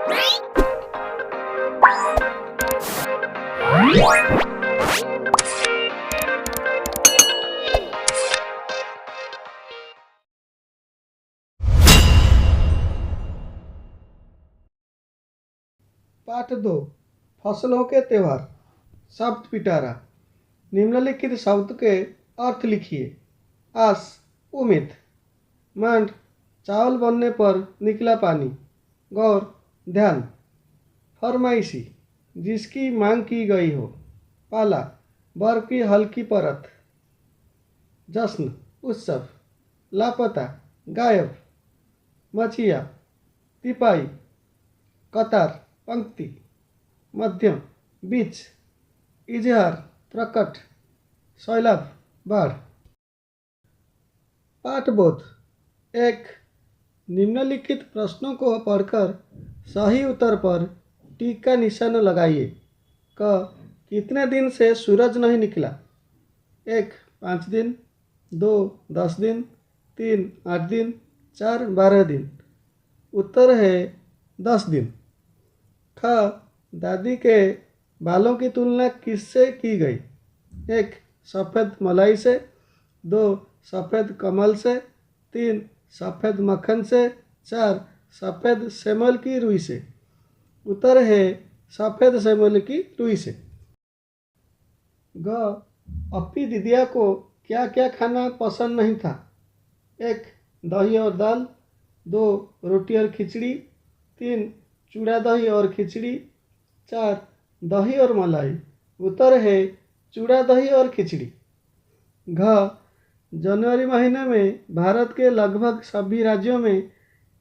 पाठ 2 फसलों के त्यौहार। शब्द पिटारा। निम्नलिखित शब्द के अर्थ लिखिए। आस उम्मीद। मांड चावल बनने पर निकला पानी। गौर ध्यान। फरमाइशी जिसकी मांग की गई हो। पाला बर्फ की हल्की परत। जश्न उत्सव। लापता गायब। मचिया तिपाई। कतार पंक्ति। मध्यम बीच। इजहार प्रकट। सैलाब बाढ़। पाठबोध। 1 निम्नलिखित प्रश्नों को पढ़कर सही उत्तर पर टिक का निशान लगाइए। क कितने दिन से सूरज नहीं निकला। 1 5 दिन। 2 10 दिन। 3 8 दिन। 4 12 दिन। उत्तर है 10 दिन। ख दादी के बालों की तुलना किससे की गई। 1 सफ़ेद मलाई से। 2 सफ़ेद कमल से। 3 सफ़ेद मक्खन से। 4 सफ़ेद सेमल की रुई से। उत्तर है सफ़ेद सेमल की रुई से। ग अपी दीदिया को क्या क्या खाना पसंद नहीं था। 1 दही और दाल। 2 रोटी और खिचड़ी। 3 चूड़ा दही और खिचड़ी। 4 दही और मलाई। उत्तर है चूड़ा दही और खिचड़ी। घ जनवरी महीने में भारत के लगभग सभी राज्यों में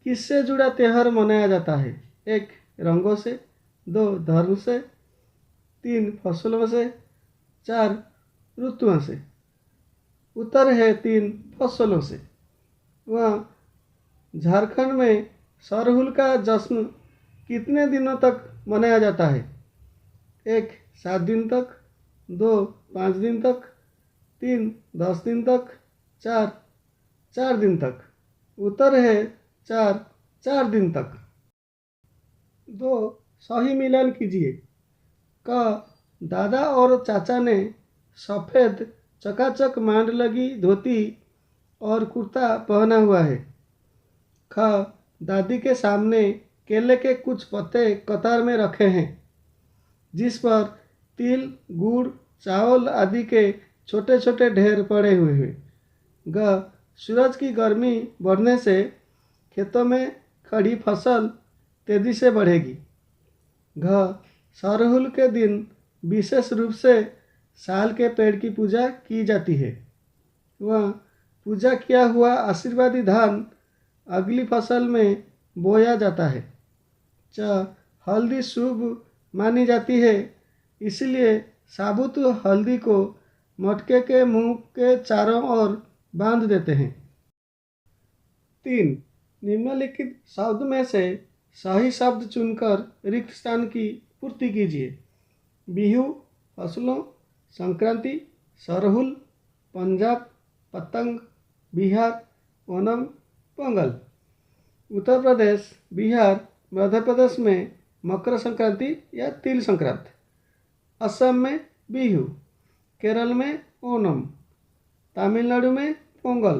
किससे जुड़ा त्यौहार मनाया जाता है। 1 रंगों से। 2 धर्म से। 3 फसलों से। 4 ऋतुओं से। उत्तर है 3 फसलों से। वहाँ झारखंड में सरहुल का जश्न कितने दिनों तक मनाया जाता है। 1 7 दिन तक। 2 5 दिन तक। 3 10 दिन तक। 4 4 दिन तक। उत्तर है 4 दिन तक। 2 सही मिलान कीजिए। क दादा और चाचा ने सफ़ेद चकाचक मांड लगी धोती और कुर्ता पहना हुआ है। ख दादी के सामने केले के कुछ पत्ते कतार में रखे हैं जिस पर तिल गुड़ चावल आदि के छोटे छोटे ढेर पड़े हुए हैं। ग सूरज की गर्मी बढ़ने से खेतों में खड़ी फसल तेजी से बढ़ेगी। घ सरहुल के दिन विशेष रूप से साल के पेड़ की पूजा की जाती है। वह पूजा किया हुआ आशीर्वादी धान अगली फसल में बोया जाता है। च हल्दी शुभ मानी जाती है इसलिए साबुत हल्दी को मटके के मुंह के चारों ओर बांध देते हैं। 3 निम्नलिखित शब्द में से सही शब्द चुनकर रिक्त स्थान की पूर्ति कीजिए। बिहू फसलों। संक्रांति सरहुल। पंजाब पतंग। बिहार ओणम पोंगल। उत्तर प्रदेश बिहार मध्य प्रदेश में मकर संक्रांति या तिल संक्रांति। असम में बिहू। केरल में ओणम। तमिलनाडु में पोंगल।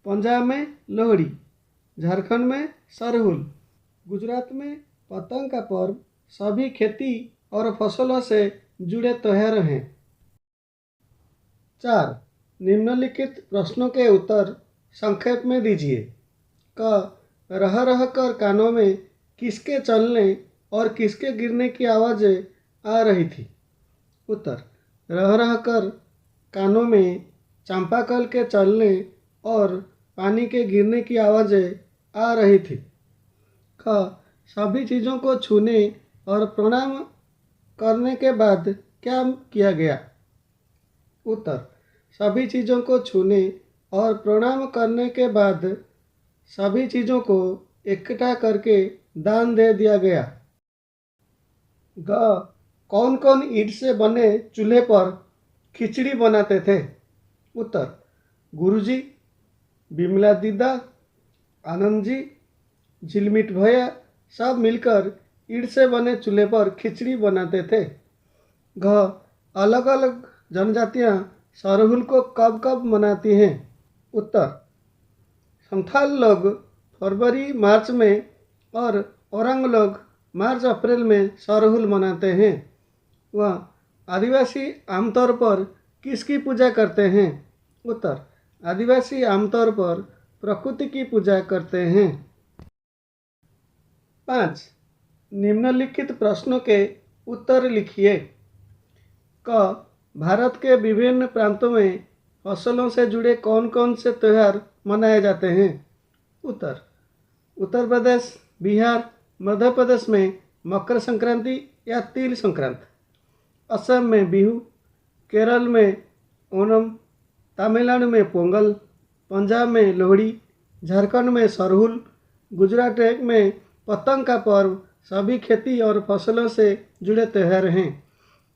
पंजाब में लोहड़ी। झारखंड में सरहुल। गुजरात में पतंग का पर्व सभी खेती और फसलों से जुड़े त्योहार हैं। 4 निम्नलिखित प्रश्नों के उत्तर संक्षेप में दीजिए। क रह रह कर कानों में किसके चलने और किसके गिरने की आवाज़ें आ रही थी। उत्तर रह रह कर कानों में चंपाकल के चलने और पानी के गिरने की आवाज़ें आ रही थी। ख सभी चीज़ों को छूने और प्रणाम करने के बाद क्या किया गया। उत्तर सभी चीज़ों को छूने और प्रणाम करने के बाद सभी चीज़ों को इकट्ठा करके दान दे दिया गया। ग कौन कौन ईंट से बने चूल्हे पर खिचड़ी बनाते थे। उत्तर गुरुजी, बिमला दीदा, आनंद जी, झिलमिट भैया सब मिलकर ईंट से बने चूल्हे पर खिचड़ी बनाते थे। घ अलग अलग जनजातियाँ सरहुल को कब कब मनाती हैं? उत्तर, संथाल लोग फरवरी मार्च में और औरंग लोग मार्च अप्रैल में सरहुल मनाते हैं। वह आदिवासी आमतौर पर किसकी पूजा करते हैं? उत्तर, आदिवासी आमतौर पर प्रकृति की पूजा करते हैं। 5. निम्नलिखित प्रश्नों के उत्तर लिखिए। क भारत के विभिन्न प्रांतों में फसलों से जुड़े कौन कौन से त्यौहार मनाए जाते हैं? उत्तर, उत्तर प्रदेश, बिहार, मध्य प्रदेश में मकर संक्रांति या तिल संक्रांति, असम में बिहू, केरल में ओणम, तमिलनाडु में पोंगल, पंजाब में लोहड़ी, झारखंड में सरहुल, गुजरात में पतंग का पर्व सभी खेती और फसलों से जुड़े त्यौहार हैं।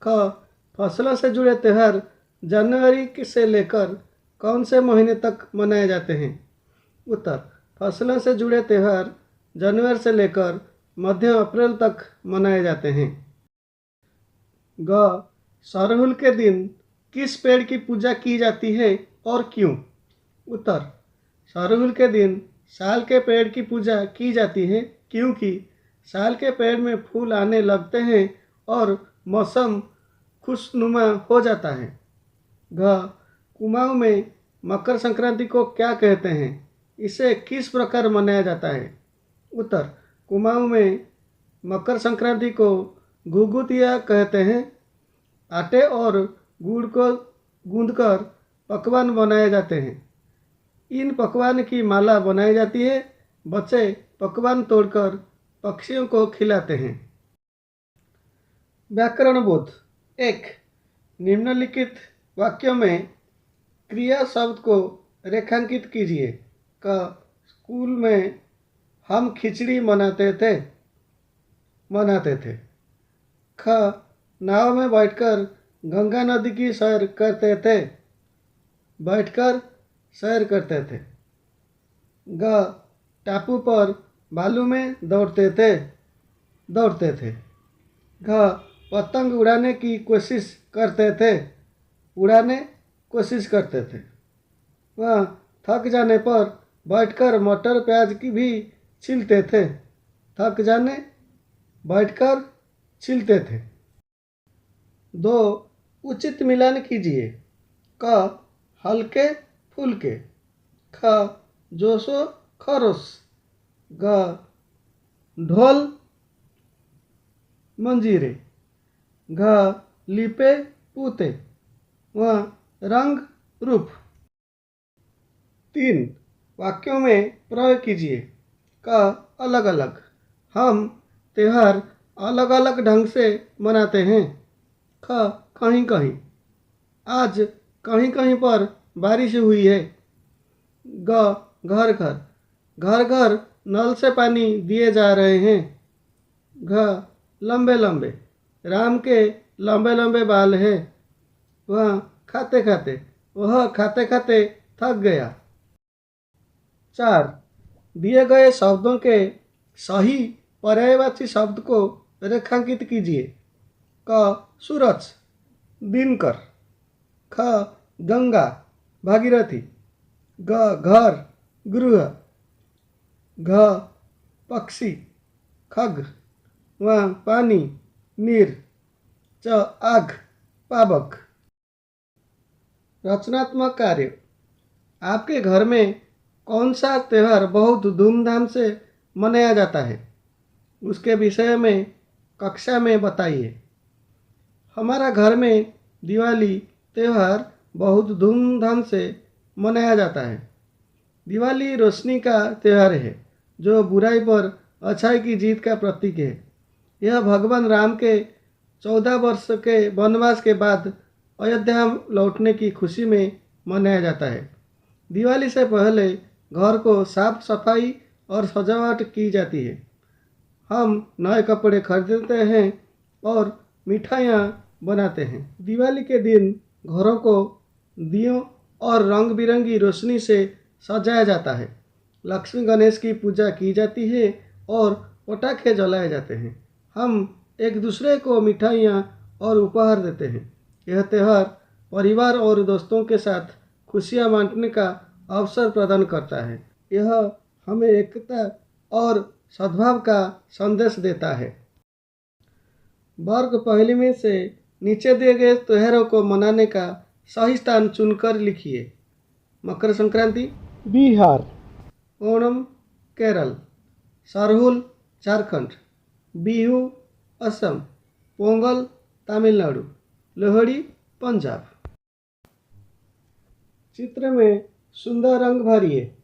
ख फसलों से जुड़े त्यौहार जनवरी से लेकर कौन से महीने तक मनाए जाते हैं? उत्तर, फसलों से जुड़े त्यौहार जनवरी से लेकर मध्य अप्रैल तक मनाए जाते हैं। ग सरहुल के दिन किस पेड़ की पूजा की जाती है और क्यों? उत्तर, सरहुल के दिन साल के पेड़ की पूजा की जाती है क्योंकि साल के पेड़ में फूल आने लगते हैं और मौसम खुशनुमा हो जाता है। घ कुमाऊं में मकर संक्रांति को क्या कहते हैं? इसे किस प्रकार मनाया जाता है? उत्तर, कुमाऊं में मकर संक्रांति को घुघुतिया कहते हैं। आटे और गुड़ को गूंदकर पकवान बनाए जाते हैं। इन पकवान की माला बनाई जाती है। बच्चे पकवान तोड़कर पक्षियों को खिलाते हैं। व्याकरण बोध। 1. निम्नलिखित वाक्यों में क्रिया शब्द को रेखांकित कीजिए। क स्कूल में हम खिचड़ी मनाते थे। ख नाव में बैठकर गंगा नदी की सैर करते थे। ग टापू पर बालू में दौड़ते थे। घ पतंग उड़ाने की कोशिश करते थे। वह थक जाने पर बैठकर मटर प्याज की भी छीलते थे। 2. उचित मिलान कीजिए। क हल्के फुल्के। ख जोशो खरोश। ग ढोल मंजीरे। घ लिपे पूते। व रंग रूप। 3. वाक्यों में प्रयोग कीजिए। क अलग अलग। हम त्यौहार अलग अलग ढंग से मनाते हैं। ख कहीं कहीं। आज कहीं कहीं पर बारिश हुई है। ग घर घर नल से पानी दिए जा रहे हैं। घ लंबे लंबे। राम के लंबे लंबे बाल हैं। वह खाते खाते थक गया। 4. दिए गए शब्दों के सही पर्यायवाची शब्द को रेखांकित कीजिए। क सूरज, दिनकर। ख गंगा, भागीरथी। ग घर, गृह। घ पक्षी, खग। व पानी, नीर। च आग, पावक। रचनात्मक कार्य। आपके घर में कौन सा त्यौहार बहुत धूमधाम से मनाया जाता है? उसके विषय में कक्षा में बताइए। हमारा घर में दिवाली त्यौहार बहुत धूमधाम से मनाया जाता है। दिवाली रोशनी का त्यौहार है जो बुराई पर अच्छाई की जीत का प्रतीक है। यह भगवान राम के 14 वर्ष के वनवास के बाद अयोध्या लौटने की खुशी में मनाया जाता है। दिवाली से पहले घर को साफ सफाई और सजावट की जाती है। हम नए कपड़े खरीदते हैं और मिठाइयाँ बनाते हैं। दिवाली के दिन घरों को दियों और रंग बिरंगी रोशनी से सजाया जाता है। लक्ष्मी गणेश की पूजा की जाती है और पटाखे जलाए जाते हैं। हम एक दूसरे को मिठाइयाँ और उपहार देते हैं। यह त्यौहार परिवार और दोस्तों के साथ खुशियाँ बांटने का अवसर प्रदान करता है। यह हमें एकता और सद्भाव का संदेश देता है। वर्ग पहली में से नीचे दिए गए त्योहारों को मनाने का सही स्थान चुनकर लिखिए। मकर संक्रांति बिहार, ओणम केरल, सरहुल झारखंड, बिहू असम, पोंगल तमिलनाडु, लोहड़ी पंजाब। चित्र में सुंदर रंग भरिए।